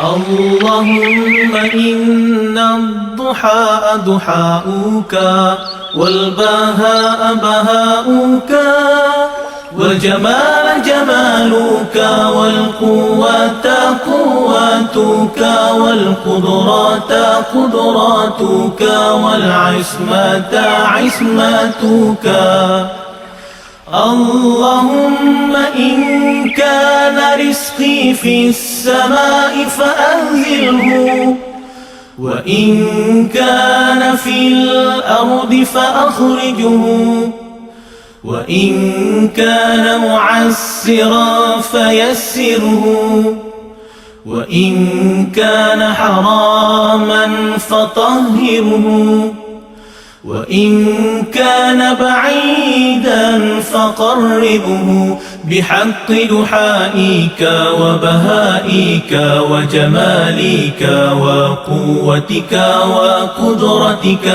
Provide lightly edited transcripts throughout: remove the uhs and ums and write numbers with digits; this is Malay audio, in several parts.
اللهم إن الضحى ضحاؤك والبهاء بهاؤك والجمال جمالك والقوة قوتك والقدرات قدراتك والعصمة عصمتك. اللهم إن كان رزقي في السماء فأنزله، وإن كان في الأرض فأخرجه، وإن كان معسرا فيسره، وإن كان حراما فطهره، وإن كان بعيدا فقربه بحق دحائك وبهائك وجمالك وقوتك وقدرتك.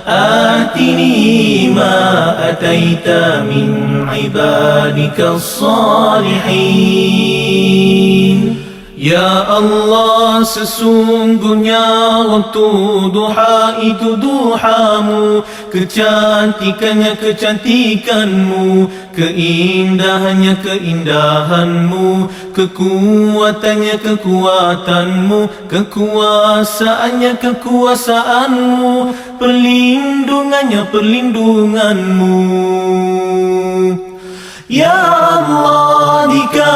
آتني ما أتيت من عبادك الصالحين. Ya Allah, sesungguhnya waktu duha itu duhamu, kecantikannya kecantikanmu, keindahannya keindahanmu, kekuatannya kekuatanmu, kekuasaannya kekuasaanmu, perlindungannya perlindunganmu. Ya Allah, jika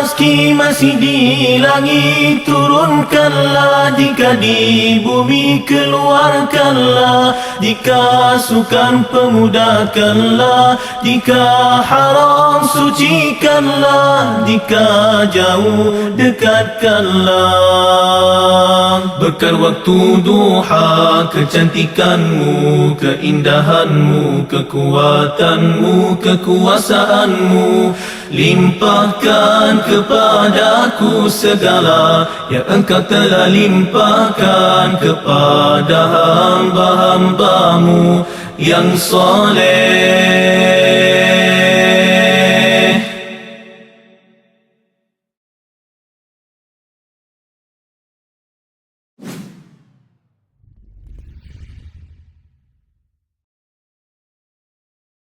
rezeki masih di langit turunkanlah, jika di bumi keluarkanlah, jika sukar pemudahkanlah, jika haram sucikanlah, jika jauh dekatkanlah. Berkat waktu duha, kecantikanmu, keindahanmu, kekuatanmu, kekuasaanmu, limpahkan kepadaku segala yang Engkau telah limpahkan kepada hamba-hambamu yang soleh.